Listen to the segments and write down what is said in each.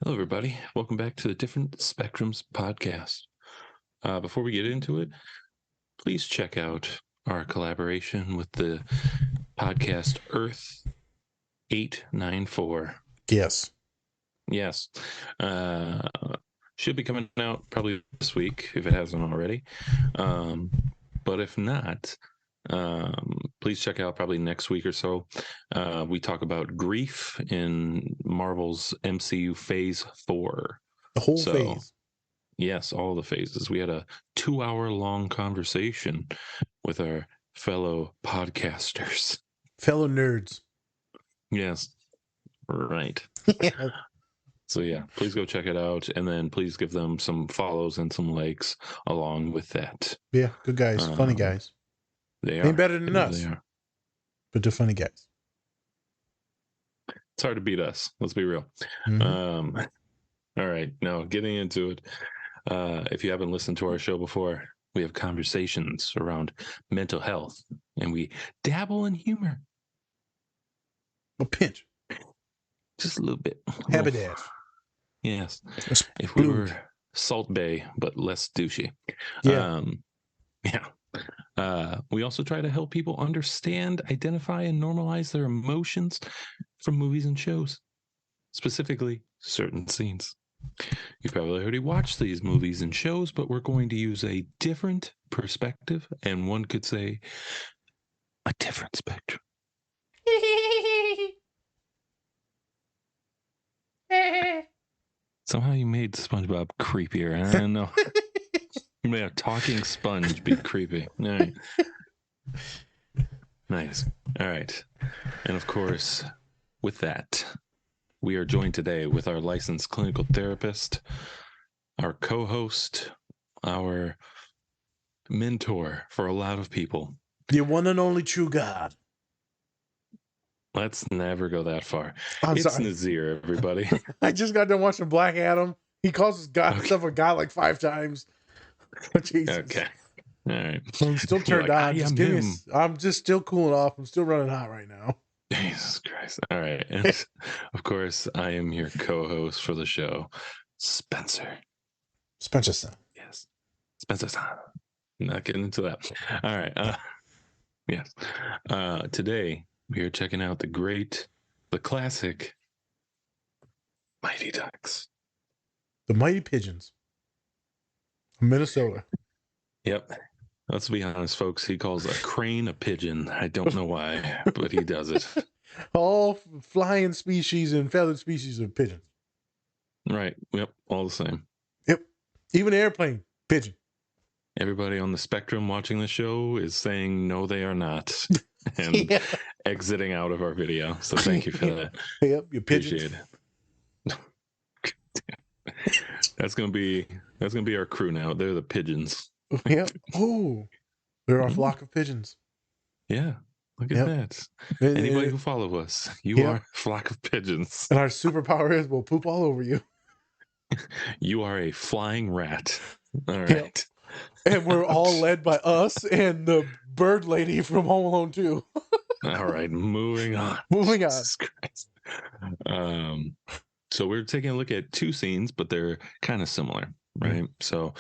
Hello, everybody. Welcome back to the Different Spectrums podcast. Before we get into it, please check out our collaboration with the podcast Earth 894. Yes. Yes. Uh, should be coming out probably this week if it hasn't already. But if not, please check out probably next week or so. We talk about grief in Marvel's MCU Phase 4. The whole phase. Yes, all the phases. We had a 2-hour-long conversation with our fellow podcasters. Fellow nerds. Yes, right. Yeah. So yeah, please go check it out, and then please give them some follows and some likes along with that. Yeah, good guys. Funny guys. They are. Ain't better than They us. really are. But they're funny guys. It's hard to beat us. Let's be real. Mhm. All right, now getting into it. If you haven't listened to our show before, we have conversations around mental health, and we dabble in humor. A pinch. Just a little bit. Habidash. Yes. Just If we bloomed. were Salt Bay, but less douchey. Yeah. We also try to help people understand, identify, and normalize their emotions from movies and shows, specifically certain scenes. You've probably already watched these movies and shows, but we're going to use a different perspective, and one could say a different spectrum. Somehow you made SpongeBob creepier. I don't know. You made a talking sponge be creepy. All right. Nice. All right. And of course, with that, we are joined today with our licensed clinical therapist, our co-host, our mentor for a lot of people. The one and only true God. Let's never go that far. I'm It's sorry. Nazir, everybody. I just got done watching Black Adam. He calls his God himself a God like 5 times. Jesus. Okay. All right. I'm still turned like, on. Just give me I'm just still cooling off. I'm still running hot right now. Jesus Christ. All right. And of course, I am your co-host for the show, Spencer. Spencer son. Yes. Spencer son. Not getting into that. All right. Yes. Today we are checking out the classic Mighty Ducks. The Mighty Pigeons. Minnesota. Yep. Let's be honest, folks. He calls a crane a pigeon. I don't know why, but he does it. All flying species and feathered species of pigeons. Right. Yep. All the same. Yep. Even airplane, pigeon. Everybody on the spectrum watching the show is saying no, they are not, and exiting out of our video. So thank you for that. Yep, your pigeons. Appreciate it. That's gonna be our crew now. They're the pigeons. Yep. Oh, they're our flock of pigeons. Yeah. Look at that. Anybody who follow us, you are a flock of pigeons. And our superpower is we'll poop all over you. You are a flying rat. All right. Yep. And we're all led by us and the bird lady from Home Alone 2. All right, moving on. Moving on. Jesus Christ. So we're taking a look at two scenes, but they're kind of similar, right? Mm-hmm. So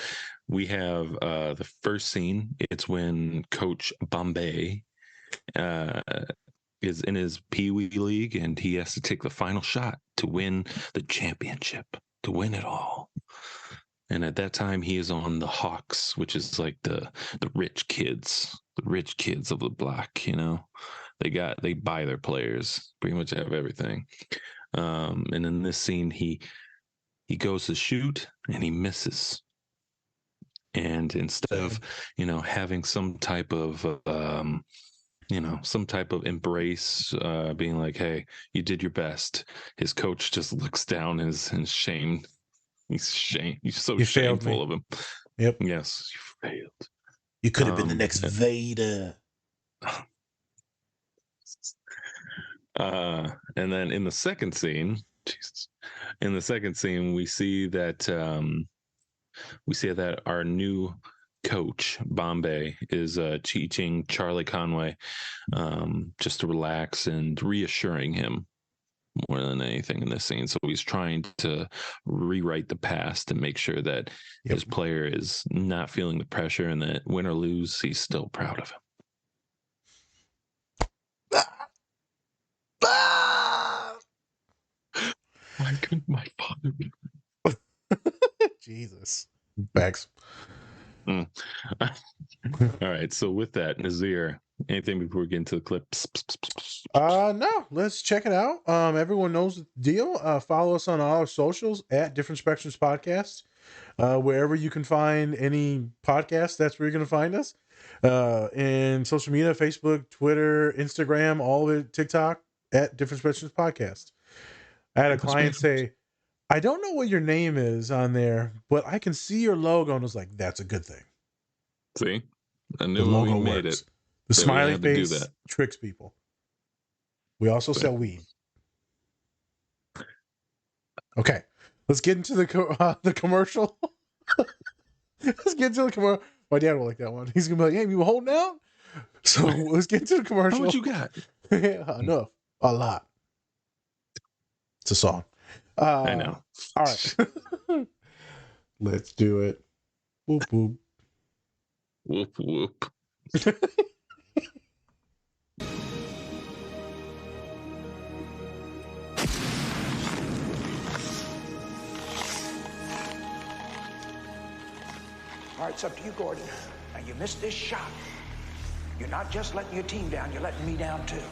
we have the first scene. It's when Coach Bombay is in his Pee Wee League, and he has to take the final shot to win the championship, to win it all. And at that time, he is on the Hawks, which is like the rich kids of the block. You know, they buy their players, pretty much have everything. And in this scene, he goes to shoot and he misses. And instead of having some type of embrace, being like, "Hey, you did your best," his coach just looks down and is shamed. He's so shameful of him. Yep. Yes, you failed. You could have been the next Vader. And then in the second scene, we see that our new coach Bombay is teaching Charlie Conway just to relax and reassuring him more than anything in this scene. So he's trying to rewrite the past and make sure that his player is not feeling the pressure, and that win or lose, he's still proud of him. Why couldn't my father be? Jesus. Facts. All right. So with that, Nazir, anything before we get into the clips? No, let's check it out. Everyone knows the deal. Follow us on all our socials at Different Spectrums Podcasts. Wherever you can find any podcast, that's where you're going to find us. And social media, Facebook, Twitter, Instagram, all of it, TikTok, at Different Spectrums Podcast. I had a client say, I don't know what your name is on there, but I can see your logo. And I was like, that's a good thing. See? I knew The logo we made works. it. The that we smiley had to do face that. tricks people. We also sell weed. Okay, let's get into the commercial. Let's get into the commercial. My dad will like that one. He's gonna be like, "Hey, you holding out?" So let's get into the commercial. How much you got? Yeah, enough, a lot. It's a song. I know. All right, let's do it. Whoop whoop. Whoop whoop. All right, it's up to you, Gordon. Now, you missed this shot. You're not just letting your team down, you're letting me down, too.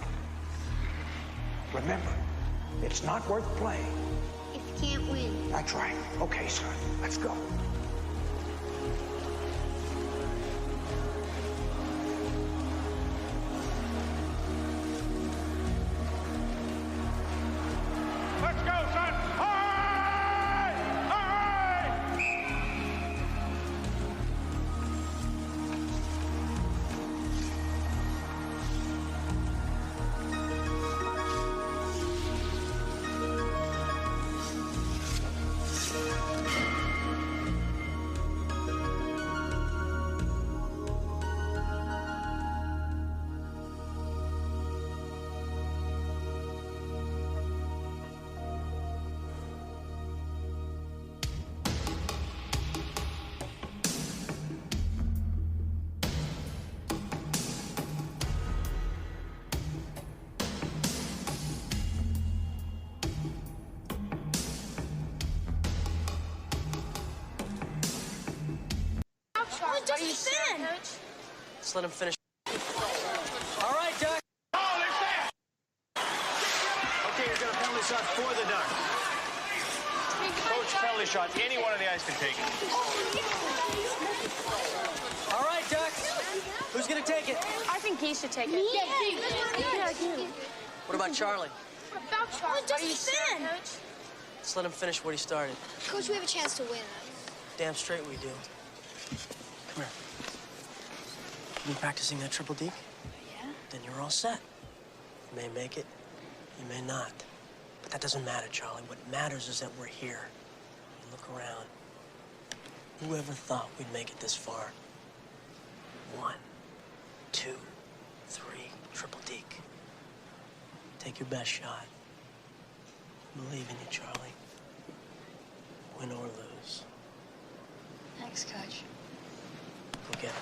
Remember, it's not worth playing. If you can't win. That's right. Okay, son, let's go. Let's go, son! Hurry! Hurry! Oh, just spin. Let's let him finish. All right, Duck. Oh, there's that! Okay, he's got a penalty shot for the Duck. Coach, penalty shot. Anyone on the ice can take it. All right, Duck. Who's gonna take it? I think he should take it. Yeah, you. What about Charlie? What about Charlie? Oh, just spin. Let's let him finish what he started. Coach, we have a chance to win. Damn straight we do. Come here. You been practicing that triple deke? Yeah. Then you're all set. You may make it, you may not. But that doesn't matter, Charlie. What matters is that we're here. And look around. Whoever thought we'd make it this far? 1, 2, 3, triple deke. Take your best shot. Believe in you, Charlie. Win or lose. Thanks, Coach. Go get him.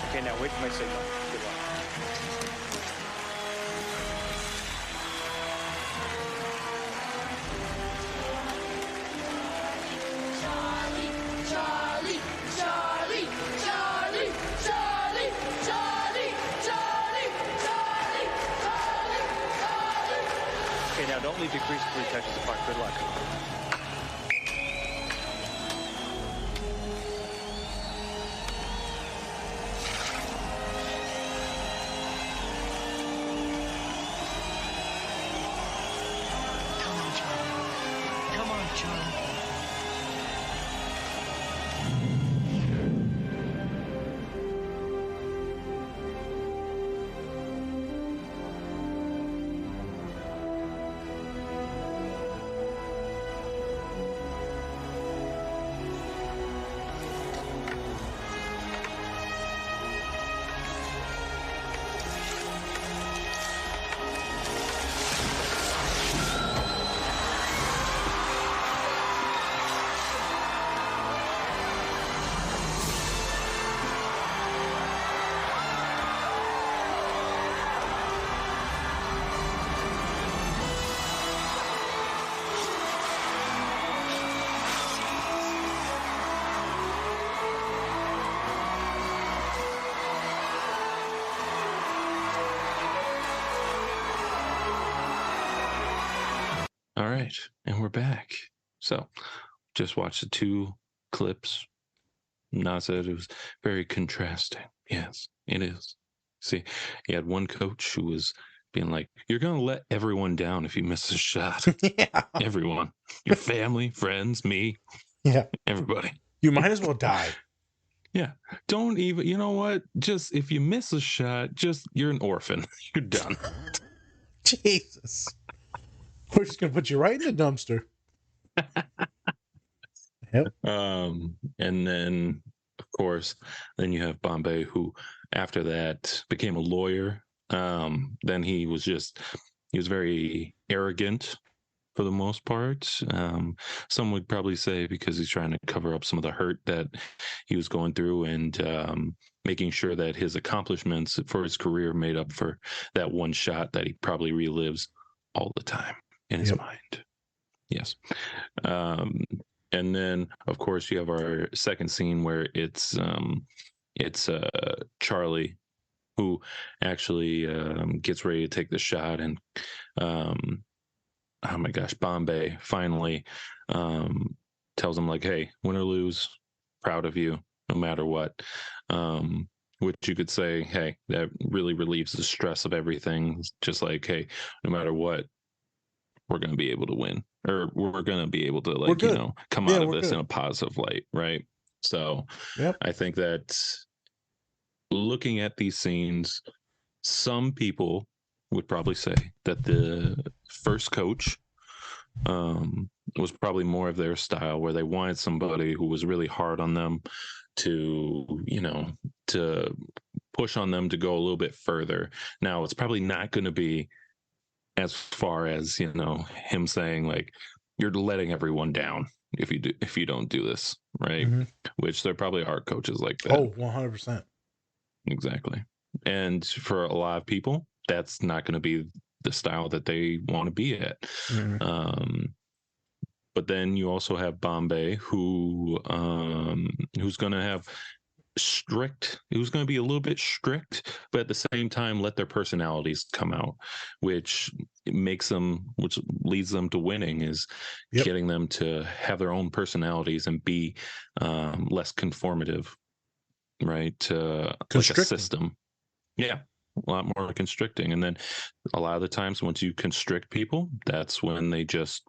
Okay, now wait for my signal. Good luck. Okay, now don't leave your crease 3 touches apart. Good luck. Come on, Charlie. Come on, Charlie. right, and we're back. So, just watched the 2 clips. Na said it was very contrasting. Yes, it is. See, you had one coach who was being like, "You're gonna let everyone down if you miss a shot. Yeah. Everyone, your family, friends, me, Yeah. everybody. You might as well die. Yeah, don't even. You know what? Just if you miss a shot, just you're an orphan. You're done." Jesus. We're just going to put you right in the dumpster. Yep. And then of course, then you have Bombay, who after that became a lawyer. Then he was very arrogant for the most part. Some would probably say because he's trying to cover up some of the hurt that he was going through, and making sure that his accomplishments for his career made up for that one shot that he probably relives all the time in his mind. Yes. And then of course you have our second scene where it's Charlie who actually gets ready to take the shot, and oh my gosh, Bombay finally tells him like, "Hey, win or lose, proud of you, no matter what." Which you could say, hey, that really relieves the stress of everything. It's just like, hey, no matter what, we're going to be able to win, or we're going to be able to, like, come out of this in a positive light, right? So I think that looking at these scenes, some people would probably say that the first coach was probably more of their style, where they wanted somebody who was really hard on them to push on them to go a little bit further. Now, it's probably not going to be as far as him saying like, you're letting everyone down if you don't do this, right? Which there probably are coaches like that. Oh, 100%. Exactly. And for a lot of people, that's not going to be the style that they want to be at. But then you also have Bombay, who's going to have who's going to be a little bit strict, but at the same time let their personalities come out, which leads them to winning, is getting them to have their own personalities and be less conformative, right? Like a system. Yeah, a lot more constricting. And then a lot of the times once you constrict people, that's when they just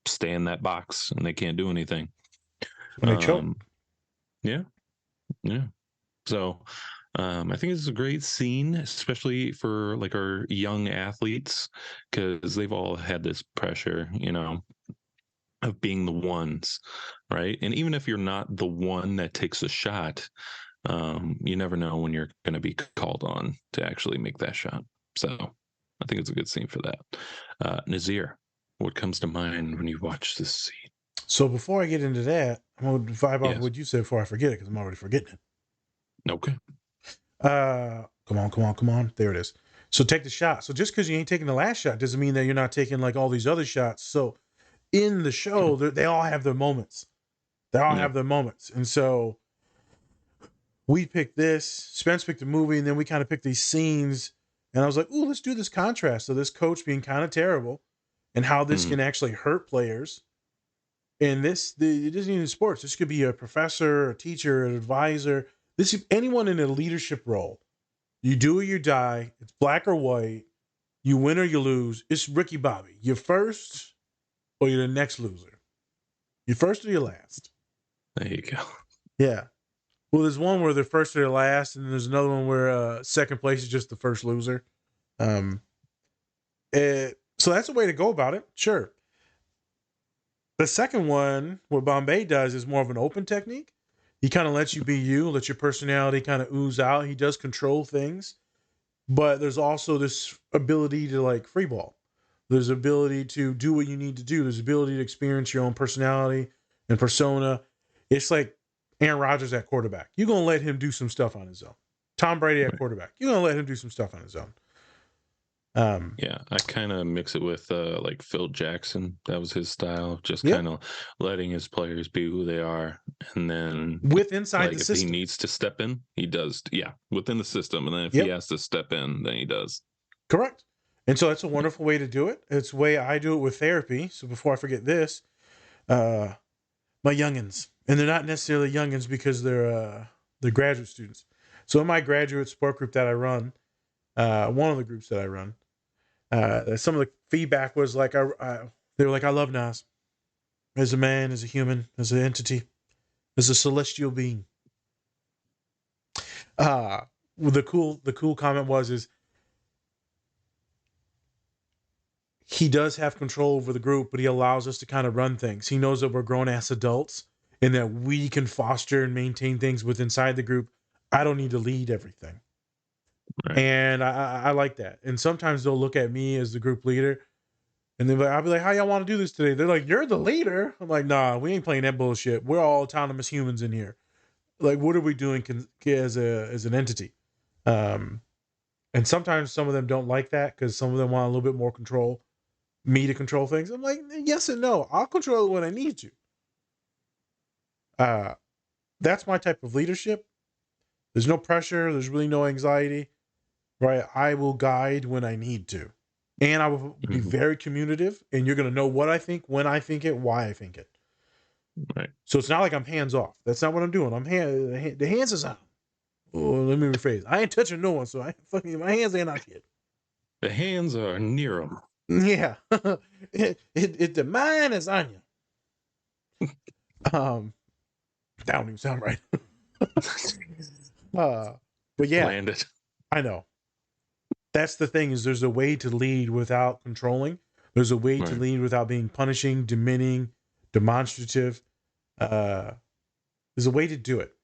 stay in that box and they can't do anything. When they choke. Yeah. So I think it's a great scene, especially for like our young athletes, because they've all had this pressure, of being the ones, right? And even if you're not the one that takes a shot, you never know when you're going to be called on to actually make that shot. So I think it's a good scene for that. Nazir, what comes to mind when you watch this scene? So before I get into that, I'm going to vibe off what you said before I forget it, because I'm already forgetting it. Okay. Come on. There it is. So take the shot. So just because you ain't taking the last shot doesn't mean that you're not taking like all these other shots. So in the show, they all have their moments. And so we picked this. Spence picked a movie, and then we kind of picked these scenes. And I was like, ooh, let's do this contrast. So this coach being kind of terrible, and how this can actually hurt players. And it isn't even sports. This could be a professor, a teacher, an advisor. This is anyone in a leadership role. You do or you die. It's black or white. You win or you lose. It's Ricky Bobby. You're first or you're the next loser. You're first or you're last. There you go. Yeah. Well, there's one where they're first or they're last, and there's another one where second place is just the first loser. So that's a way to go about it. Sure. The second one, what Bombay does, is more of an open technique. He kind of lets you be you, let your personality kind of ooze out. He does control things, but there's also this ability to like free ball. There's ability to do what you need to do. There's ability to experience your own personality and persona. It's like Aaron Rodgers at quarterback. You're going to let him do some stuff on his own. Tom Brady at quarterback. You're going to let him do some stuff on his own. Yeah, I kind of mix it with like Phil Jackson. That was his style, just kind of letting his players be who they are, and then with inside the system, if he needs to step in, he does. Yeah, within the system, and then if he has to step in, then he does. Correct. And so that's a wonderful way to do it. It's the way I do it with therapy. So before I forget this, my youngins, and they're not necessarily youngins because they're graduate students. So in my graduate support group that I run, one of the groups that I run, some of the feedback was like, they were like, I love Nas as a man, as a human, as an entity, as a celestial being. The cool comment is he does have control over the group, but he allows us to kind of run things. He knows that we're grown ass adults and that we can foster and maintain things within inside the group. I don't need to lead everything. Right. And I like that. And sometimes they'll look at me as the group leader and I'll be like, how y'all want to do this today? They're like, you're the leader. I'm like, nah, we ain't playing that bullshit. We're all autonomous humans in here. Like, what are we doing as an entity? And sometimes some of them don't like that because some of them want a little bit more control, me to control things. I'm like, yes and no. I'll control it when I need to. That's my type of leadership. There's no pressure. There's really no anxiety, right? I will guide when I need to. And I will be very communicative, and you're going to know what I think, when I think it, why I think it. Right. So it's not like I'm hands off. That's not what I'm doing. The hands is on. Oh, let me rephrase. I ain't touching no one, so my hands ain't out yet. The hands are near them. Yeah. The mind is on you. That don't even sound right. But yeah. Landed. I know. That's the thing, is there's a way to lead without controlling. There's a way to lead without being punishing, demeaning, demonstrative. There's a way to do it.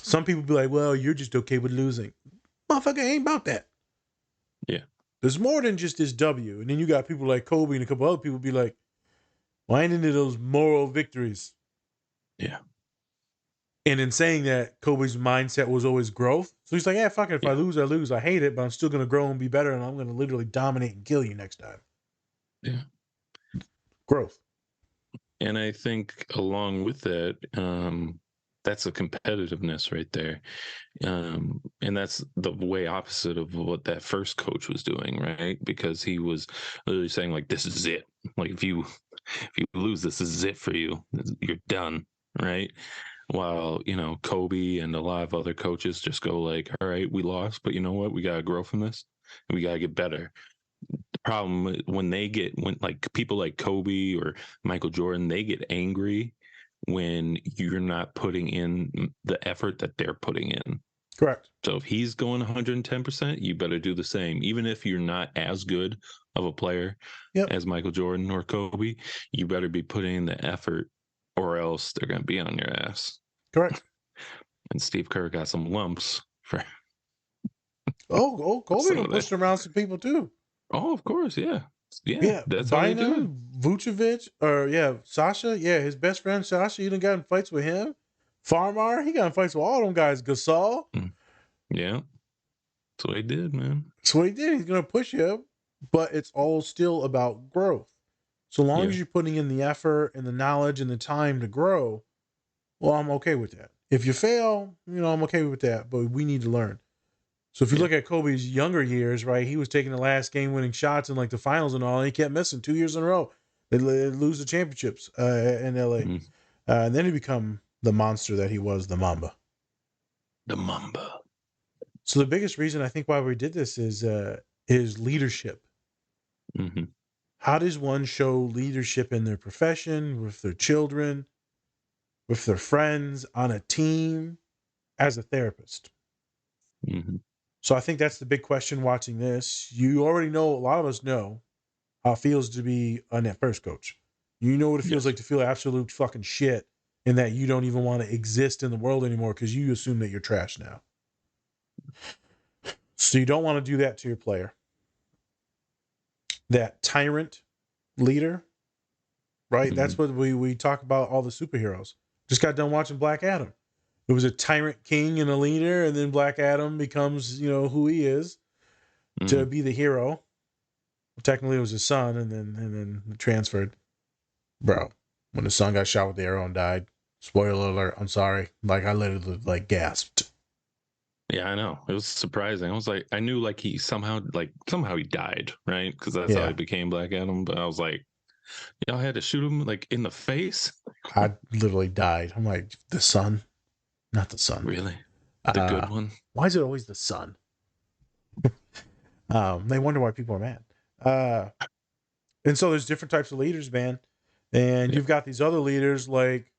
Some people be like, well, you're just okay with losing. Motherfucker, ain't about that. Yeah. There's more than just this W. And then you got people like Kobe and a couple other people be like, well, I ain't into those moral victories. Yeah. And in saying that, Kobe's mindset was always growth. So he's like, yeah, fuck it. If I lose, I lose. I hate it, but I'm still going to grow and be better. And I'm going to literally dominate and kill you next time. Yeah. Growth. And I think along with that, that's a competitiveness right there. And that's the way opposite of what that first coach was doing, right? Because he was literally saying, like, this is it. Like, if you lose, this is it for you. You're done, right? While, Kobe and a lot of other coaches just go like, all right, we lost, but you know what? We got to grow from this. And we got to get better. The problem when like people like Kobe or Michael Jordan, they get angry when you're not putting in the effort that they're putting in. Correct. So if he's going 110%, you better do the same. Even if you're not as good of a player as Michael Jordan or Kobe, you better be putting in the effort, or else they're going to be on your ass. Correct. And Steve Kerr got some lumps for. Kobe pushed around some people too. Oh, of course, yeah. That's how they do it. Vucevic, or Sasha, his best friend Sasha, he done got in fights with him. Farmar, he got in fights with all them guys. Gasol, yeah, that's what he did, man. That's what he did. He's gonna push you, but it's all still about growth. So long as you're putting in the effort and the knowledge and the time to grow, well, I'm okay with that. If you fail, I'm okay with that, but we need to learn. So if you look at Kobe's younger years, right, he was taking the last game-winning shots in like the finals and all, and he kept missing 2 years in a row. They lose the championships in LA, and then he become the monster that he was, the Mamba. The Mamba. So the biggest reason I think why we did this is his leadership. Mm-hmm. How does one show leadership in their profession, with their children, with their friends, on a team, as a therapist? Mm-hmm. So I think that's the big question watching this. You already know, a lot of us know how it feels to be a net first coach. You know what it feels like to feel absolute fucking shit and that you don't even want to exist in the world anymore because you assume that you're trash now. So you don't want to do that to your player. That tyrant leader, right? Mm-hmm. That's what we talk about all the superheroes. Just got done watching Black Adam. It was a tyrant king and a leader, and then Black Adam becomes, who he is to be the hero. Technically, it was his son, and then transferred. Bro, when the son got shot with the arrow and died, spoiler alert, I'm sorry. Like, I literally, gasped. Yeah, I know. It was surprising. I was like, I knew like he somehow he died, right? Because that's how Yeah. he became Black Adam. But I was like, y'all had to shoot him like in the face. I literally died. I'm like, the sun, not the sun. Really, the good one. Why is it always the sun? They wonder why people are mad. And so there's different types of leaders, man. And Yeah. you've got these other leaders like,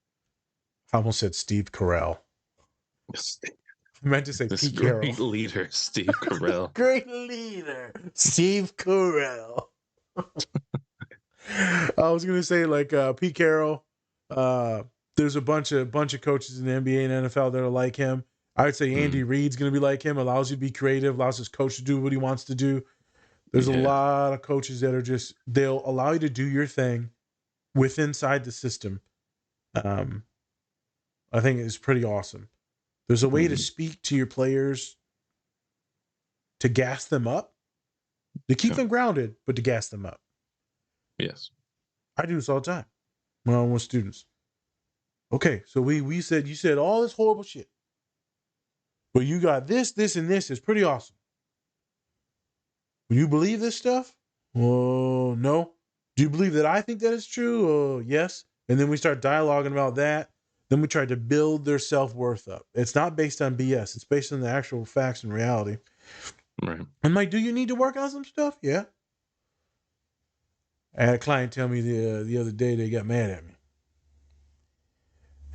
I almost said Steve Carell. I meant to say This Pete great Carroll. leader, Steve Carell. Great leader, Steve Carell. I was gonna say like Pete Carroll. There's a bunch of coaches in the NBA and NFL that are like him. I would say Andy Reid's gonna be like him. Allows you to be creative. Allows his coach to do what he wants to do. There's a lot of coaches that are just, they'll allow you to do your thing inside the system. I think it's pretty awesome. There's a way to speak to your players to gas them up, to keep them grounded, but to gas them up. Yes. I do this all the time when I'm with students. Okay, so we said, you said all this horrible shit, but you got this, this, and this is pretty awesome. Do you believe this stuff? Oh, no. Do you believe that I think that is true? Oh, yes. And then we start dialoguing about that. Then we try to build their self-worth up. It's not based on BS. It's based on the actual facts and reality. Right. I'm like, do you need to work on some stuff? Yeah. I had a client tell me the other day they got mad at me.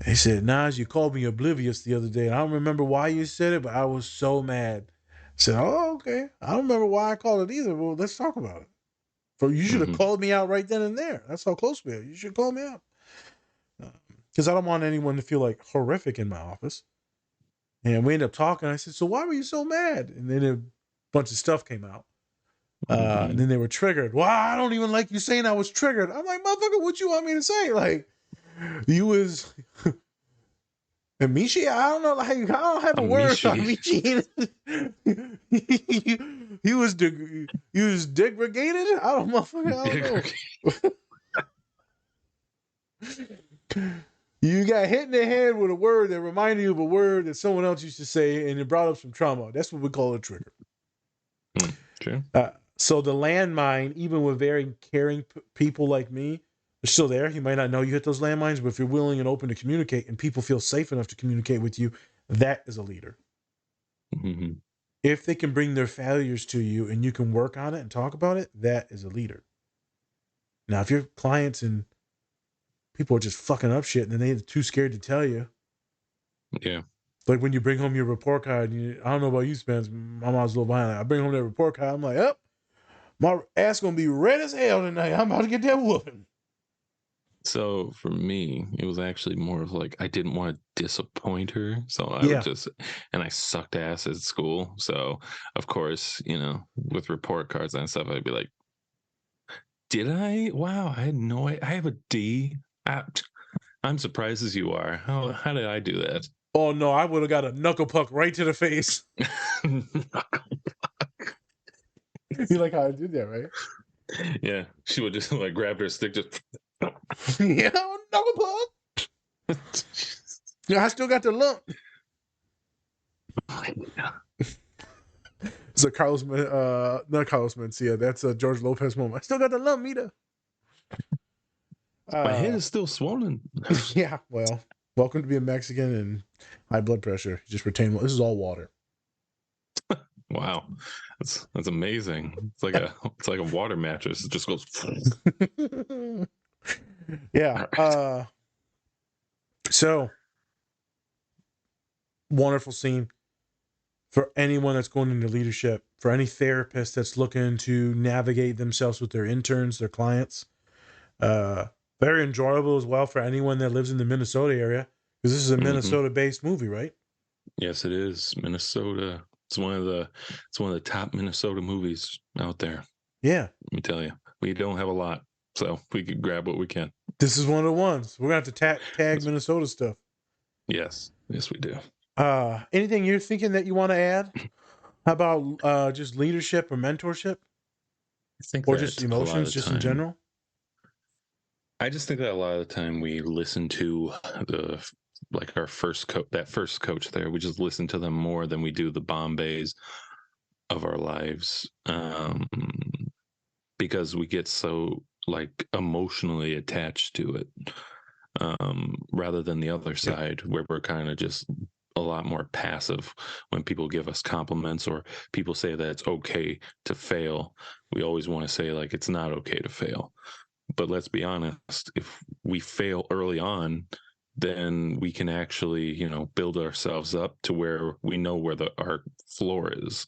They said, Nas, you called me oblivious the other day. And I don't remember why you said it, but I was so mad. I said, oh, okay. I don't remember why I called it either. Well, let's talk about it. You should have called me out right then and there. That's how close we are. You should call me out. Because I don't want anyone to feel like horrific in my office. And we ended up talking. I said, so why were you so mad? And then a bunch of stuff came out. And then they were triggered. Well, I don't even like you saying I was triggered. I'm like, motherfucker, what you want me to say? Like, you was... Amici? I don't know. Like, I don't have a word for Amici. He was degraded? I don't know. You got hit in the head with a word that reminded you of a word that someone else used to say, and it brought up some trauma. That's what we call a trigger. True. So the landmine, even with very caring people like me, are still there. You might not know you hit those landmines, but if you're willing and open to communicate and people feel safe enough to communicate with you, that is a leader. Mm-hmm. If they can bring their failures to you and you can work on it and talk about it, that is a leader. Now, if your clients and people are just fucking up shit and they're too scared to tell you. Yeah. Like when you bring home your report card, I don't know about you, Spence. My mom's a little behind. I bring home that report card. I'm like, my ass going to be red as hell tonight. I'm about to get that whooping. So for me, it was actually more of like, I didn't want to disappoint her. So I would just, and I sucked ass at school. So of course, with report cards and stuff, I'd be like, did I? Wow, I had no idea. I have a D. I'm surprised as you are. How did I do that? Oh no, I would have got a knuckle puck right to the face. You like how I did that, right? Yeah, she would just like grab her stick, just yeah, knuckle puck. Yeah, I still got the lump. It's a Carlos, not Carlos Mencia. That's a George Lopez moment. I still got the lump, Mita. My head is still swollen. Yeah, well, welcome to being Mexican and high blood pressure. Just retain. This is all water. Wow, that's amazing. It's like a water mattress. It just goes. Yeah. So wonderful scene for anyone that's going into leadership, for any therapist that's looking to navigate themselves with their interns, their clients. Very enjoyable as well for anyone that lives in the Minnesota area, because this is a Minnesota-based movie, right? Yes, it is. Minnesota. It's one of the top Minnesota movies out there. Yeah. Let me tell you, we don't have a lot, so we could grab what we can. This is one of the ones. We're gonna have to tag Minnesota stuff. Yes, we do. Anything you're thinking that you want to add about just leadership or mentorship, or just emotions, just in general? I just think that a lot of the time we listen to the like our that first coach there. We just listen to them more than we do the Bombays of our lives, because we get so like emotionally attached to it, rather than the other side where we're kind of just a lot more passive when people give us compliments or people say that it's okay to fail. We always want to say like it's not okay to fail. But let's be honest, if we fail early on, then we can actually, build ourselves up to where we know where our floor is.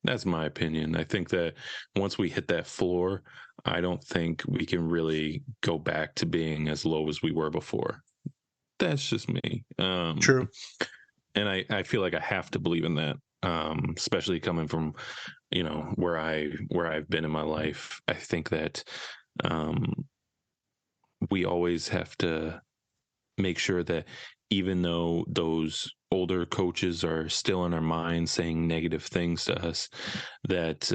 That's my opinion. I think that once we hit that floor, I don't think we can really go back to being as low as we were before. That's just me. True. And I feel like I have to believe in that, especially coming from, where I've been in my life. I think that we always have to make sure that even though those older coaches are still in our minds saying negative things to us, that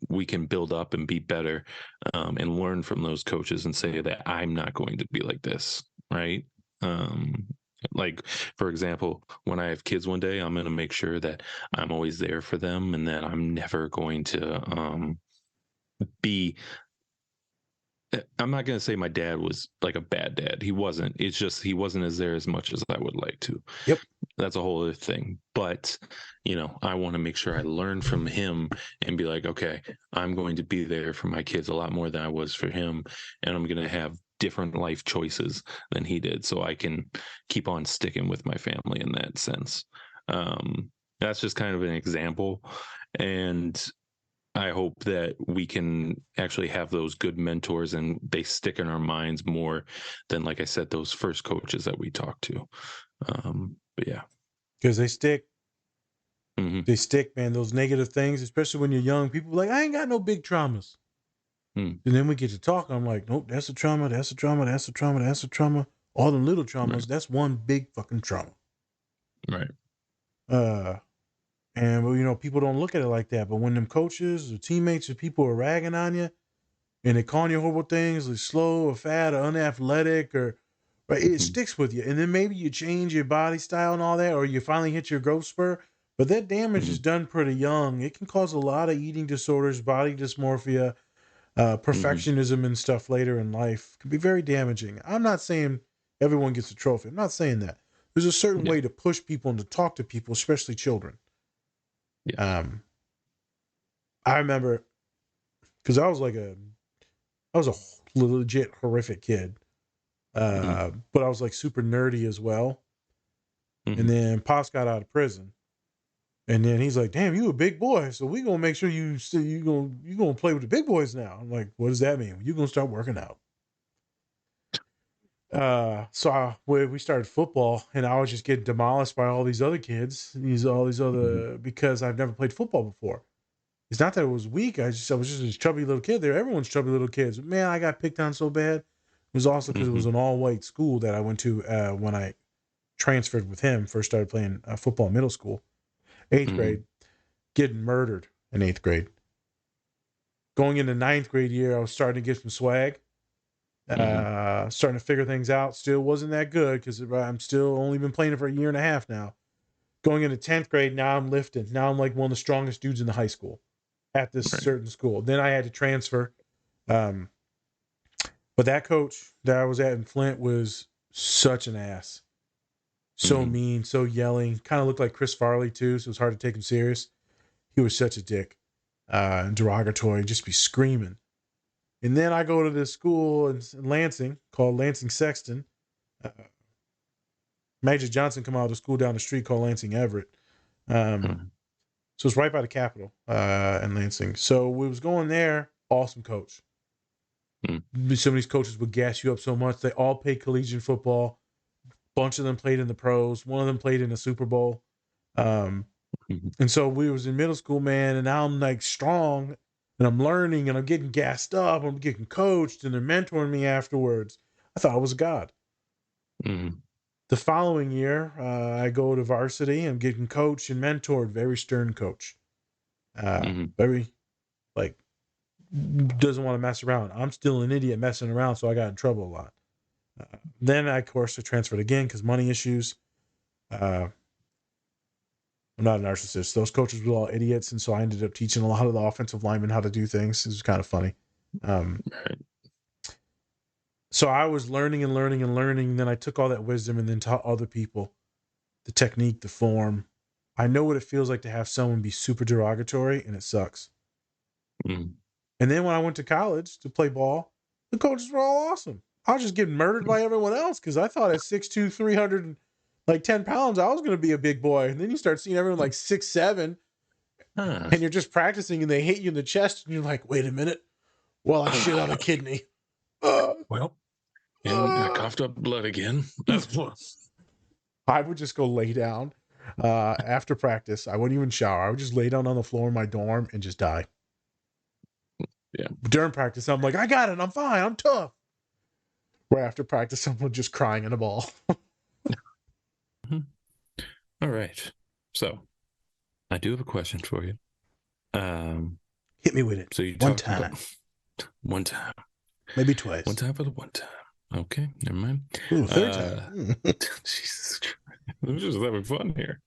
we can build up and be better, and learn from those coaches and say that I'm not going to be like this, right? Like, for example, when I have kids one day, I'm going to make sure that I'm always there for them and that I'm never going to be I'm not going to say my dad was like a bad dad. He wasn't. It's just he wasn't as there as much as I would like to. Yep. That's a whole other thing. But, I want to make sure I learn from him and be like, okay, I'm going to be there for my kids a lot more than I was for him. And I'm going to have different life choices than he did. So I can keep on sticking with my family in that sense. That's just kind of an example. And I hope that we can actually have those good mentors and they stick in our minds more than, like I said, those first coaches that we talked to. But yeah. Because they stick. Mm-hmm. They stick, man. Those negative things, especially when you're young. People are like, I ain't got no big traumas. And then we get to talk. I'm like, nope, that's a trauma. That's a trauma. That's a trauma. That's a trauma. All the little traumas. Right. That's one big fucking trauma. Right. And people don't look at it like that. But when them coaches or teammates or people are ragging on you and they calling you horrible things, like slow or fat or unathletic, or right, it sticks with you. And then maybe you change your body style and all that, or you finally hit your growth spur. But that damage is done pretty young. It can cause a lot of eating disorders, body dysmorphia, perfectionism, and stuff later in life. It can be very damaging. I'm not saying everyone gets a trophy. I'm not saying that. There's a certain way to push people and to talk to people, especially children. Yeah. I remember because I was a legit horrific kid, but I was like super nerdy as well. And then Pops got out of prison, and then he's like, "Damn, you a big boy, so we gonna make sure you gonna play with the big boys now." I'm like, "What does that mean? You gonna start working out?" We started football, and I was just getting demolished by all these other kids, because I've never played football before. It's not that it was weak. I was just a chubby little kid there. Everyone's chubby little kids. Man, I got picked on so bad. It was also because it was an all-white school that I went to when I transferred with him. First started playing football in middle school. 8th grade, getting murdered in 8th grade. Going into 9th grade year, I was starting to get some swag. Starting to figure things out. Still wasn't that good because I'm still only been playing it for a year and a half now. Going into 10th grade, now I'm lifting. Now I'm like one of the strongest dudes in the high school at this certain school. Then I had to transfer. But that coach that I was at in Flint was such an ass. So mean, so yelling. Kind of looked like Chris Farley too, so it was hard to take him serious. He was such a dick. And derogatory, just be screaming. And then I go to this school in Lansing called Lansing Sexton. Major Johnson come out of the school down the street called Lansing Everett. So it's right by the Capitol in Lansing. So we was going there. Awesome coach. Some of these coaches would gas you up so much. They all played collegiate football. Bunch of them played in the pros. One of them played in the Super Bowl. And so we was in middle school, man, and now I'm like strong and I'm learning and I'm getting gassed up. I'm getting coached and they're mentoring me afterwards. I thought I was God. The following year, I go to varsity. I'm getting coached and mentored. Very stern coach. Very, doesn't want to mess around. I'm still an idiot messing around, so I got in trouble a lot. Then, of course, I transferred again because money issues. I'm not a narcissist. Those coaches were all idiots, and so I ended up teaching a lot of the offensive linemen how to do things. It was kind of funny. Right. So I was learning and learning and learning. And then I took all that wisdom and then taught other people the technique, the form. I know what it feels like to have someone be super derogatory, and it sucks. Mm. And then when I went to college to play ball, the coaches were all awesome. I was just getting murdered by everyone else because I thought at 6'2", 310 pounds, I was going to be a big boy. And then you start seeing everyone like 6'7", Huh. and you're just practicing and they hit you in the chest and you're like, wait a minute. Well, I shit on a kidney. Well, and I coughed up blood again. I would just go lay down after practice. I wouldn't even shower. I would just lay down on the floor in my dorm and just die. Yeah. During practice, I'm like, I got it. I'm fine. I'm tough. Right after practice, someone just crying in a ball. All right. So I do have a question for you. Hit me with it. So you one talked time. about one time. Maybe twice. One time for the one time. Okay, never mind. Ooh, third time. Jesus Christ. I'm just having fun here.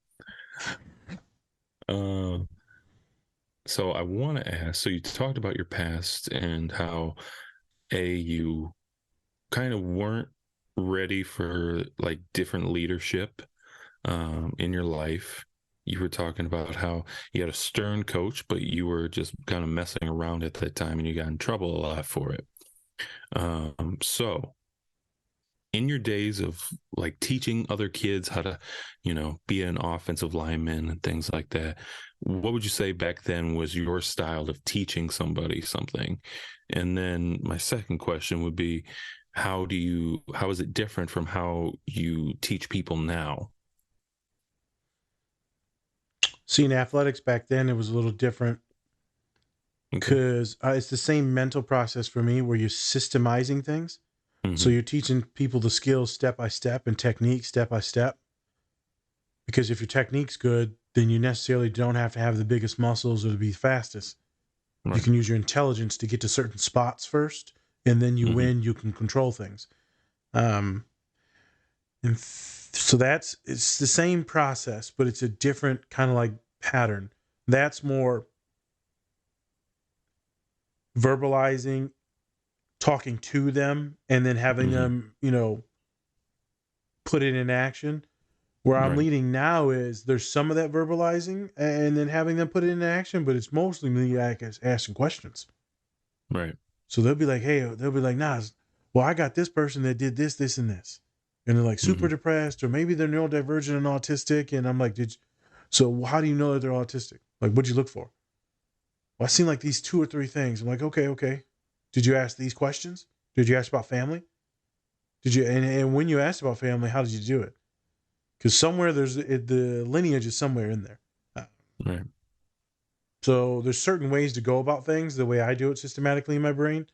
So I want to ask, so you talked about your past and how you kind of weren't ready for like different leadership in your life. You were talking about how you had a stern coach, but you were just kind of messing around at that time and you got in trouble a lot for it. So in your days of like teaching other kids how to, be an offensive lineman and things like that, what would you say back then was your style of teaching somebody something? And then my second question would be, how is it different from how you teach people now? See, in athletics back then, it was a little different because it's the same mental process for me where you're systemizing things. Mm-hmm. So you're teaching people the skills step by step and technique step by step. Because if your technique's good, then you necessarily don't have to have the biggest muscles or to be fastest. Right. You can use your intelligence to get to certain spots first, and then you win, you can control things. So it's the same process, but it's a different kind of like pattern. That's more verbalizing, talking to them, and then having them, put it in action. Where I'm leading now is there's some of that verbalizing and then having them put it in action, but it's mostly me asking questions. Right. So they'll be like, Nas, well, I got this person that did this, this, and this. And they're like super depressed, or maybe they're neurodivergent and autistic. And I'm like, so how do you know that they're autistic? Like, what'd you look for? Well, I seen like these 2 or 3 things. I'm like, okay. Did you ask these questions? Did you ask about family? Did you, and when you asked about family, how did you do it? Because somewhere the lineage is somewhere in there. Right. So there's certain ways to go about things, the way I do it systematically in my brain.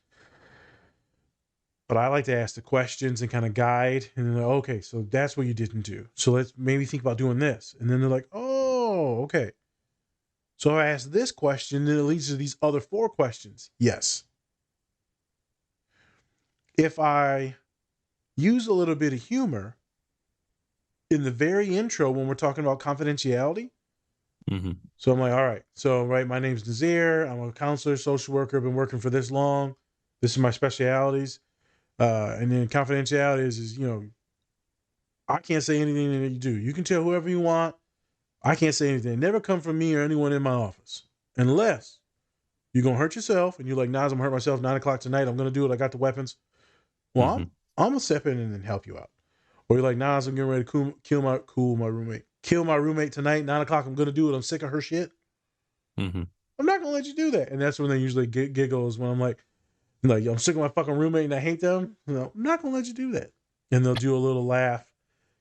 But I like to ask the questions and kind of guide. And then, okay, so that's what you didn't do. So let's maybe think about doing this. And then they're like, oh, okay. So I ask this question, then it leads to these other 4 questions. Yes. If I use a little bit of humor in the very intro when we're talking about confidentiality. So I'm like, all right. So, my name's Nazir. I'm a counselor, social worker. I've been working for this long. This is my specialities. And then confidentiality is, I can't say anything that you do. You can tell whoever you want. I can't say anything. Never come from me or anyone in my office. Unless you're going to hurt yourself and you're like, Nas, I'm going to hurt myself 9 o'clock tonight. I'm going to do it. I got the weapons. Well, I'm going to step in and then help you out. Or you're like, Nas, I'm getting ready to kill my roommate. Kill my roommate tonight, 9 o'clock, I'm going to do it. I'm sick of her shit. I'm not going to let you do that. And that's when they usually giggles when I'm like, I'm sick of my fucking roommate and I hate them. I'm not going to let you do that. And they'll do a little laugh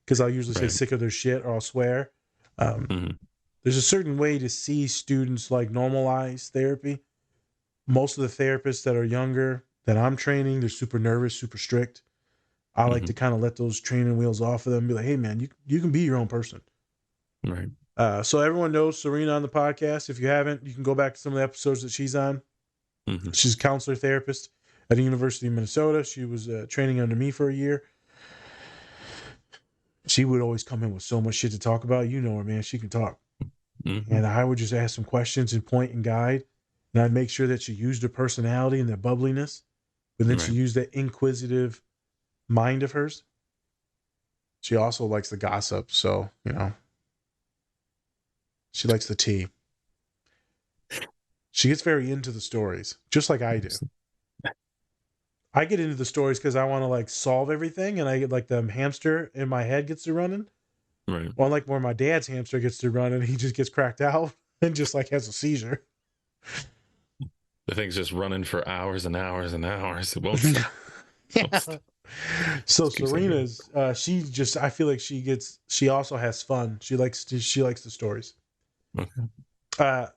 because I'll usually say sick of their shit or I'll swear. There's a certain way to see students like normalize therapy. Most of the therapists that are younger that I'm training, they're super nervous, super strict. I like to kind of let those training wheels off of them and be like, hey, man, you can be your own person. Right. So everyone knows Serena on the podcast. If you haven't, you can go back to some of the episodes that she's on. She's a counselor therapist at the University of Minnesota. She was training under me for a year. she would always come in with so much shit to talk about. You know her, man. She can talk. Mm-hmm. And I would just ask some questions and point and guide. And I'd make sure that she used her personality and that bubbliness, but then she Right. used that inquisitive mind of hers. She also likes the gossip. So, she likes the tea. She gets very into the stories, just like I do. I get into the stories because I want to like solve everything, and I get like the hamster in my head gets to running. Right. Or like where my dad's hamster gets to run and he just gets cracked out and just like has a seizure. The thing's just running for hours and hours and hours. It won't stop. Yeah. So Just keeps on going. Serena's I feel like she also has fun. She likes the stories. Okay.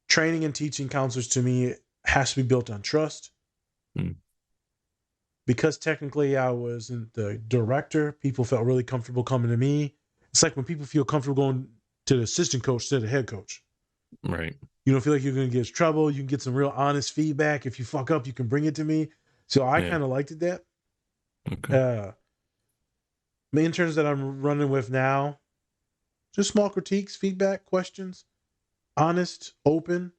Training and teaching counselors to me has to be built on trust. Because technically I wasn't the director, people felt really comfortable coming to me. It's like when people feel comfortable going to the assistant coach instead of the head coach. Right. You don't feel like you're going to get in trouble. You can get some real honest feedback. If you fuck up, you can bring it to me. So I kind of liked it that. Okay. The interns that I'm running with now, just small critiques, feedback, questions, honest, open,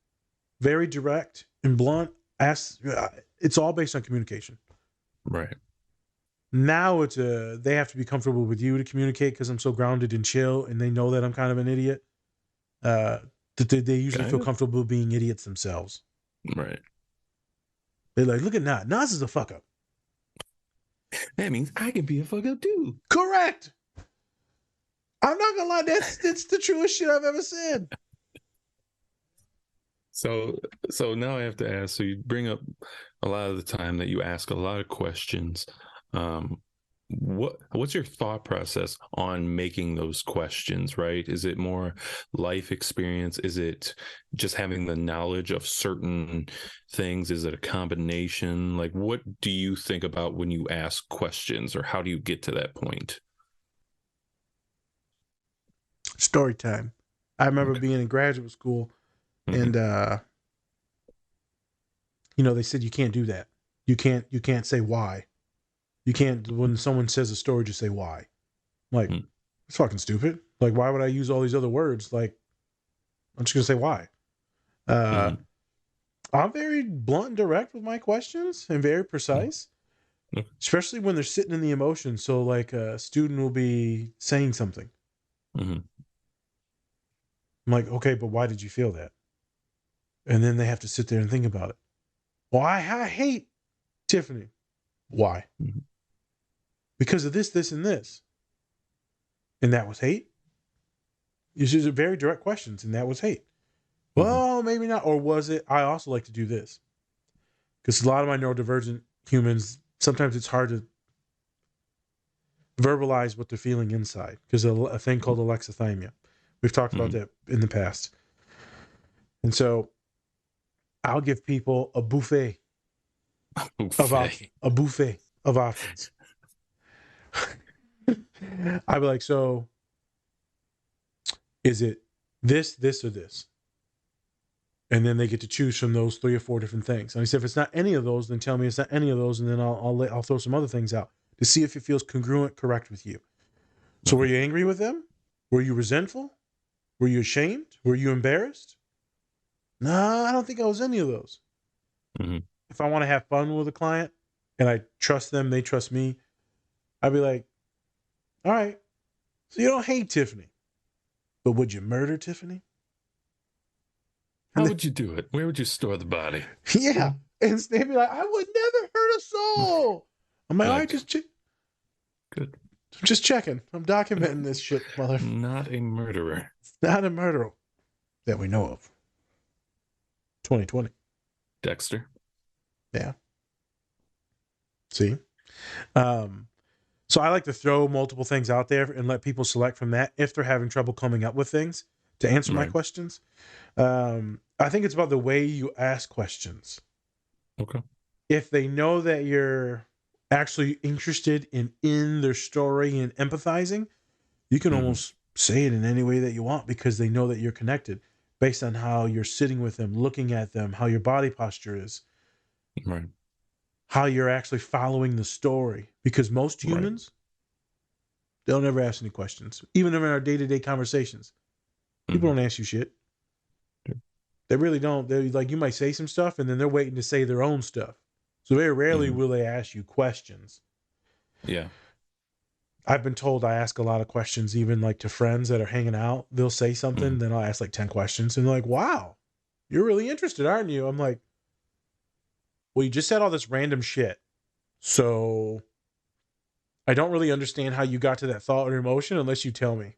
very direct and blunt. It's all based on communication. Right. Now they have to be comfortable with you to communicate because I'm so grounded and chill, and they know that I'm kind of an idiot. That they usually feel comfortable being idiots themselves. Right. They're like, look at Nas. Nas is a fuck up. That means I can be a fuck up too. Correct. I'm not gonna lie, that's the truest shit I've ever said. So now I have to ask. So you bring up a lot of the time that you ask a lot of questions. What's your thought process on making those questions, right? Is it more life experience? Is it just having the knowledge of certain things? Is it a combination? Like, what do you think about when you ask questions, or how do you get to that point? Story time. I remember being in graduate school and they said you can't do that. You can't say why. You can't, when someone says a story, just say why. Like, it's fucking stupid. Like, why would I use all these other words? Like, I'm just going to say why. I'm very blunt and direct with my questions and very precise, especially when they're sitting in the emotion. So, like, a student will be saying something. I'm like, okay, but why did you feel that? And then they have to sit there and think about it. Well, I hate Tiffany. Why? Because of this, this, and this. And that was hate? These are very direct questions, and that was hate. Well, maybe not. Or was it? I also like to do this. Because a lot of my neurodivergent humans, sometimes it's hard to verbalize what they're feeling inside. Because a thing called alexithymia. We've talked about that in the past. And so I'll give people a buffet of options. I'd be like, so is it this, this, or this? And then they get to choose from those 3 or 4 different things. And I said, if it's not any of those, then tell me it's not any of those, and then I'll throw some other things out to see if it feels congruent, correct with you. So were you angry with them? Were you resentful? Were you ashamed? Were you embarrassed? No, I don't think I was any of those. If I want to have fun with a client and I trust them, they trust me, I'd be like, all right, so you don't hate Tiffany, but would you murder Tiffany? How would you do it? Where would you store the body? Yeah. And they'd be like, I would never hurt a soul. I'm like, all right, just good. I'm just checking. I'm documenting this shit, mother. Not a murderer. Not a murderer that we know of. 2020. Dexter. Yeah. See? So I like to throw multiple things out there and let people select from that if they're having trouble coming up with things to answer my questions. I think it's about the way you ask questions. Okay. If they know that you're actually interested in their story and empathizing, you can almost say it in any way that you want because they know that you're connected based on how you're sitting with them, looking at them, how your body posture is, how you're actually following the story. Because most humans They'll never ask any questions. Even in our day-to-day conversations. People don't ask you shit. They really don't. They're like, you might say some stuff and then they're waiting to say their own stuff. So very rarely will they ask you questions. Yeah. I've been told I ask a lot of questions, even like to friends that are hanging out. They'll say something, then I'll ask like 10 questions. And they're like, wow, you're really interested, aren't you? I'm like, well, you just said all this random shit. So I don't really understand how you got to that thought or emotion unless you tell me.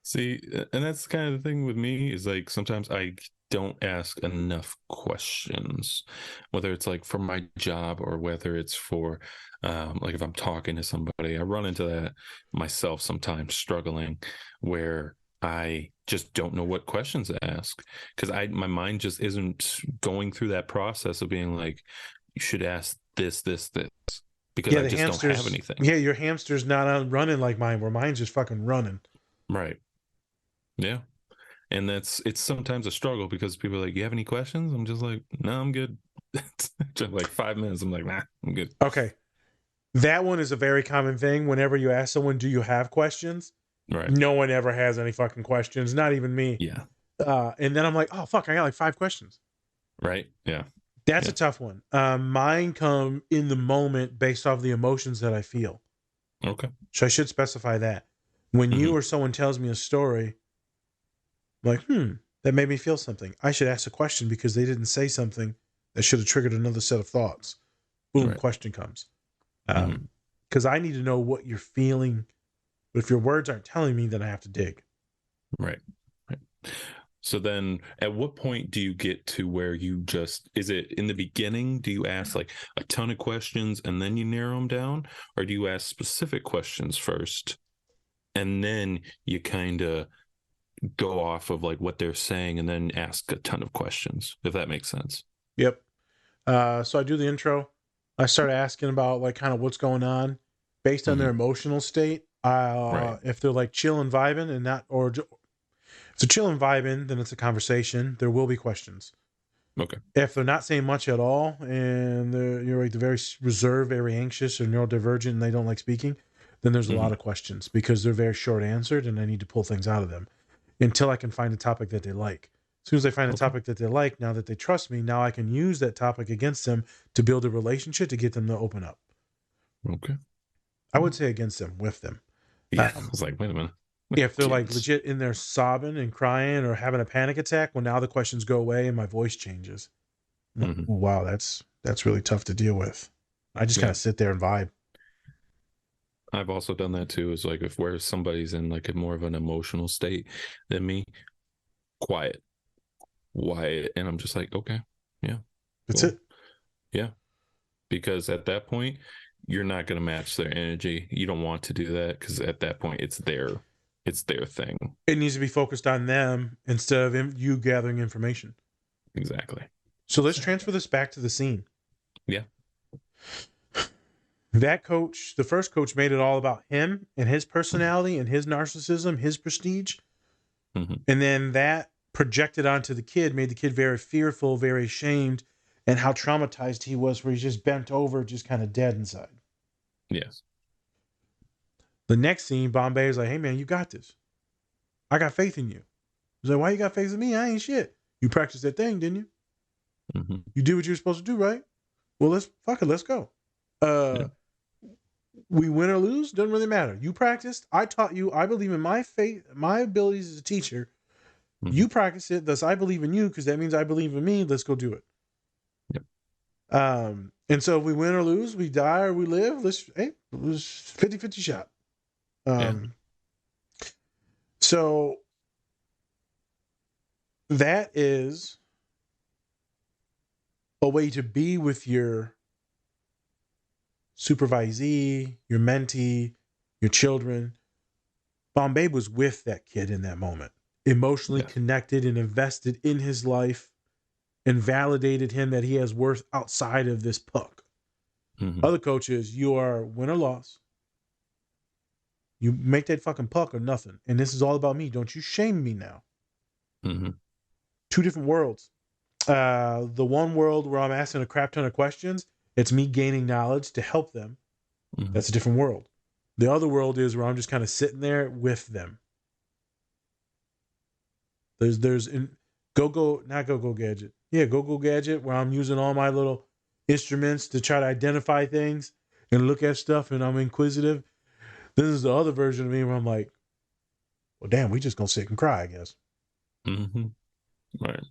See, and that's kind of the thing with me is like sometimes I don't ask enough questions, whether it's like for my job or whether it's for like if I'm talking to somebody. I run into that myself sometimes, struggling where I just don't know what questions to ask because my mind just isn't going through that process of being like, you should ask this because I just don't have anything. Yeah, your hamster's not on running like mine, where mine's just fucking running. Right. Yeah. And it's sometimes a struggle because people are like, you have any questions? I'm just like, no, I'm good. Just like 5 minutes. I'm like, nah, I'm good. Okay. That one is a very common thing. Whenever you ask someone, do you have questions? Right. No one ever has any fucking questions. Not even me. Yeah. And then I'm like, oh, fuck, I got like 5 questions. Right. Yeah. That's a tough one. Mine come in the moment based off the emotions that I feel. Okay. So I should specify that. When you or someone tells me a story, I'm like, that made me feel something. I should ask a question because they didn't say something that should have triggered another set of thoughts. Boom, Right. question comes. Because I need to know what you're feeling. But if your words aren't telling me, then I have to dig. Right. So then at what point do you get to where you just, is it in the beginning? Do you ask like a ton of questions and then you narrow them down? Or do you ask specific questions first and then you kind of go off of like what they're saying and then ask a ton of questions, if that makes sense? Yep. So I do the intro. I start asking about like kind of what's going on based on their emotional state. Right. If they're like chill and vibing and not, or if they're chill and vibing, then it's a conversation. There will be questions. Okay. If they're not saying much at all and you're like they're very reserved, very anxious or neurodivergent and they don't like speaking, then there's a lot of questions because they're very short answered and I need to pull things out of them until I can find a topic that they like. As soon as I find a topic that they like, now that they trust me, now I can use that topic against them to build a relationship to get them to open up. Okay. I would say against them, with them. Yeah. I was like, wait a minute. If they're like legit in there sobbing and crying or having a panic attack, well, now the questions go away and my voice changes. Wow, that's really tough to deal with. I just kind of sit there and vibe. I've also done that too. Is like if where somebody's in like a more of an emotional state than me, quiet, and I'm just like, okay, yeah, that's it. Yeah, because at that point, you're not going to match their energy. You don't want to do that because at that point, it's their thing. It needs to be focused on them instead of you gathering information. Exactly. So let's transfer this back to the scene. Yeah. That coach, the first coach, made it all about him and his personality and his narcissism, his prestige. And then that projected onto the kid, made the kid very fearful, very ashamed, and how traumatized he was, where he's just bent over, just kind of dead inside. Yes. The next scene, Bombay is like, hey, man, you got this. I got faith in you. He's like, why you got faith in me? I ain't shit. You practiced that thing, didn't you? You did what you were supposed to do, right? Well, let's go. We win or lose, doesn't really matter. You practiced. I taught you. I believe in my faith, my abilities as a teacher. You practice it. Thus, I believe in you because that means I believe in me. Let's go do it. Yep. And so if we win or lose, we die or we live. It was 50-50 shot. So that is a way to be with your supervisee, your mentee, your children. Bombay was with that kid in that moment, emotionally connected and invested in his life and validated him that he has worth outside of this puck. Other coaches, you are win or loss. You make that fucking puck or nothing. And this is all about me. Don't you shame me now. 2 different worlds. The one world where I'm asking a crap ton of questions, it's me gaining knowledge to help them. That's a different world. The other world is where I'm just kind of sitting there with them. There's not go gadget. Yeah, go gadget, where I'm using all my little instruments to try to identify things and look at stuff, and I'm inquisitive. Then there's the other version of me where I'm like, well, damn, we just gonna sit and cry, I guess. Mm-hmm. Right.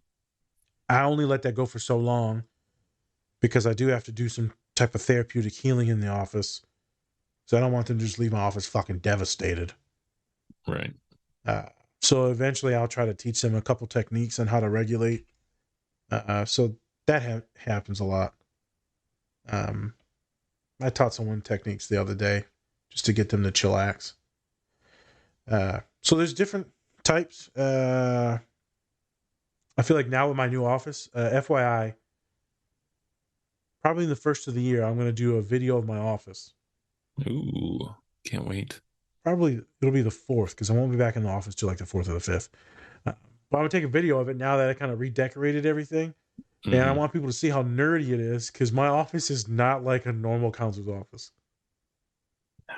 I only let that go for so long because I do have to do some type of therapeutic healing in the office. So I don't want them to just leave my office fucking devastated. Right. So eventually I'll try to teach them a couple techniques on how to regulate. So that happens a lot. I taught someone techniques the other day just to get them to chillax. So there's different types. I feel like now with my new office, FYI, probably in the first of the year, I'm going to do a video of my office. Ooh, can't wait. Probably it'll be the 4th because I won't be back in the office till like the 4th or the 5th. But I'm going to take a video of it now that I kind of redecorated everything. Mm-hmm. And I want people to see how nerdy it is because my office is not like a normal counselor's office.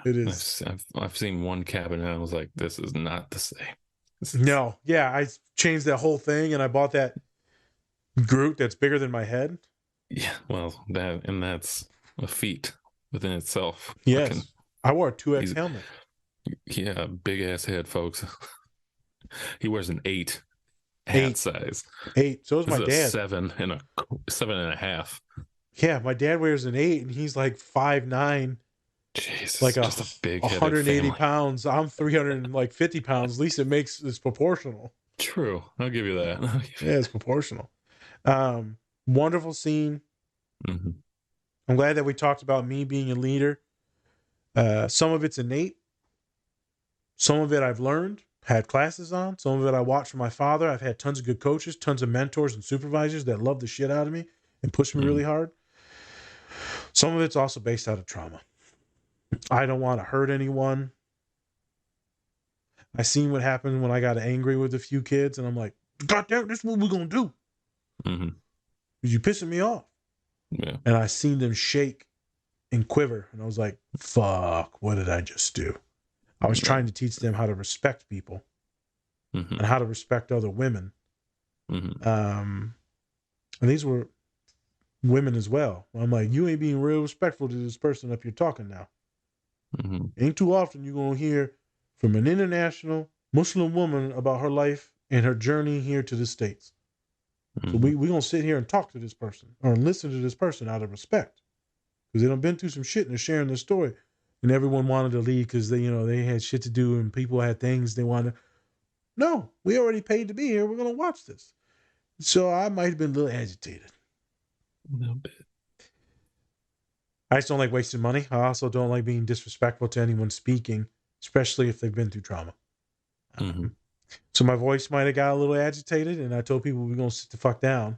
It is. I've seen one cabinet and I was like, this is not the same. No. Yeah, I changed that whole thing and I bought that Groot that's bigger than my head. Yeah, well, that's a feat within itself. Yes. Fucking, I wore a 2X helmet. Yeah, big ass head, folks. He wears an 8 hat size. 8. So is my dad. 7.5. Yeah, my dad wears an 8 and he's like 5'9". Jesus, like just a big 180 family. pounds. I'm 350 pounds. At least it's proportional. True. I'll give you that. Yeah, it's proportional. Wonderful scene. Mm-hmm. I'm glad that we talked about me being a leader. Some of it's innate. Some of it I've learned, had classes on. Some of it I watched from my father. I've had tons of good coaches, tons of mentors and supervisors that love the shit out of me and push me really hard. Some of it's also based out of trauma. I don't want to hurt anyone. I seen what happened when I got angry with a few kids, and I'm like, God damn, this is what we're going to do. Mm-hmm. You pissing me off. Yeah. And I seen them shake and quiver, and I was like, fuck, what did I just do? I was trying to teach them how to respect people and how to respect other women. Mm-hmm. And these were women as well. I'm like, you ain't being real respectful to this person up here talking now. Mm-hmm. Ain't too often you're going to hear from an international Muslim woman about her life and her journey here to the States. Mm-hmm. So we're going to sit here and talk to this person or listen to this person out of respect because they done been through some shit and they're sharing their story. And everyone wanted to leave because they had shit to do and people had things they wanted. No, we already paid to be here. We're going to watch this. So I might have been a little agitated. A little bit. I just don't like wasting money. I also don't like being disrespectful to anyone speaking, especially if they've been through trauma. Mm-hmm. So my voice might have got a little agitated, and I told people we're going to sit the fuck down.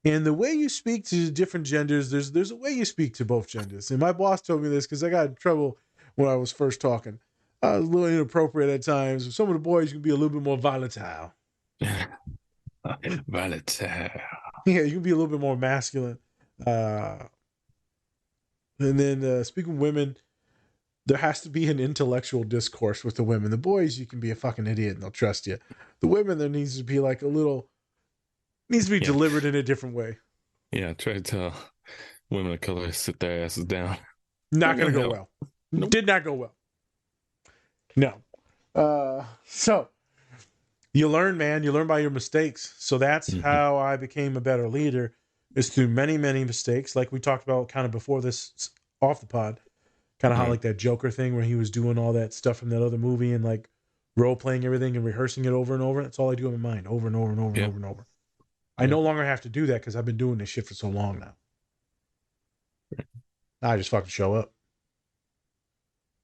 And the way you speak to different genders, there's a way you speak to both genders. And my boss told me this because I got in trouble when I was first talking. I was a little inappropriate at times. Some of the boys can be a little bit more volatile. Volatile. Yeah, you can be a little bit more masculine. And then speaking of women, there has to be an intellectual discourse with the women. The boys, you can be a fucking idiot and they'll trust you. The women, there needs to be like a little, needs to be delivered in a different way. Yeah, try to tell women of color sit their asses down. Not going to go well. Nope. Did not go well. No. So you learn, man. You learn by your mistakes. So that's how I became a better leader, is through many, many mistakes. Like we talked about kind of before this off the pod, kind of how like that Joker thing where he was doing all that stuff from that other movie and like role playing everything and rehearsing it over and over. That's all I do in my mind, over and over and over and over and over. I no longer have to do that because I've been doing this shit for so long now. I just fucking show up.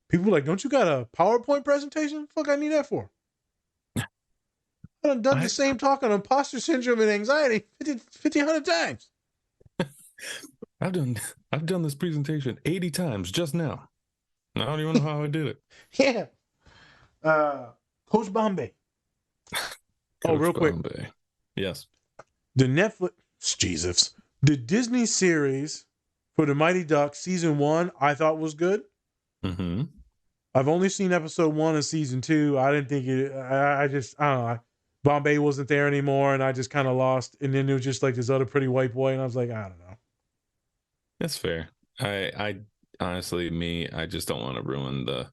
People are like, don't you got a PowerPoint presentation? Fuck, I need that for. I done the same talk on imposter syndrome and anxiety 1,500 times. I've done this presentation 80 times just now. I don't even know how I did it. Yeah. Coach Bombay. Real quick. Bombay. Yes. The the Disney series for the Mighty Ducks season 1, I thought was good. Mm-hmm. I've only seen episode 1 of season 2. I didn't think it. I just I don't know. Bombay wasn't there anymore, and I just kind of lost. And then there was just like this other pretty white boy, and I was like, I don't know. That's fair. I honestly, I just don't want to ruin the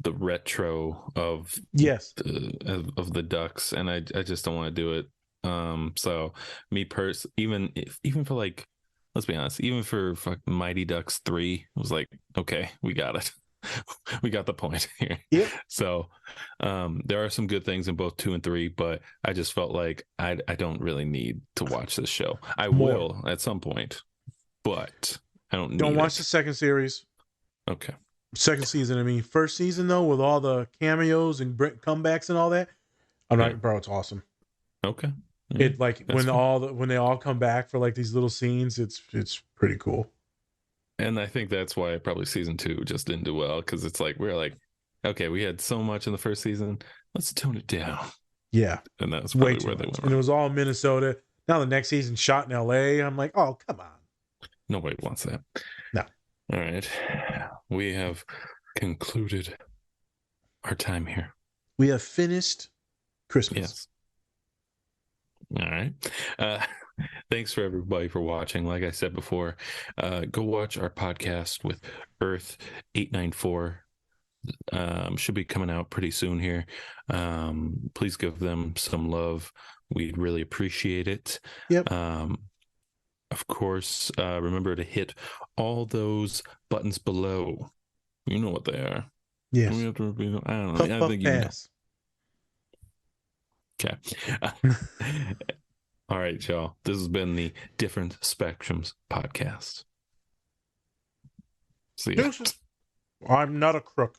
the retro of Yes, of the Ducks, and I just don't want to do it. So even for like, let's be honest, even for Mighty Ducks 3, it was like, okay, we got it. We got the point here. Yep. So there are some good things in both 2 and 3, but I just felt like I don't really need to watch this show. I will at some point, but I don't don't need watch it. the second series, Okay. second season. I mean, first season though, with all the cameos and comebacks and all that. I'm not, bro. It's awesome. Okay. It like That's when they all come back for like these little scenes. It's pretty cool. And I think that's why probably season 2 just didn't do well, because it's like we're like, okay, we had so much in the first season, let's tone it down. Yeah, And that's way probably too where they much. went And it wrong. was all in Minnesota. Now the next season shot in L.A. I'm like, oh come on. Nobody wants that. No. All right, we have concluded our time here. We have finished Christmas. Yes. All right. Thanks for everybody for watching. Like I said before, go watch our podcast with Earth 894. Should be coming out pretty soon here. Please give them some love. We'd really appreciate it. Yep. Of course, remember to hit all those buttons below. You know what they are. Yes. I don't know. Puff, I puff, think you know. pass. Okay. All right, y'all. This has been the Different Spectrums podcast. See ya. I'm not a crook.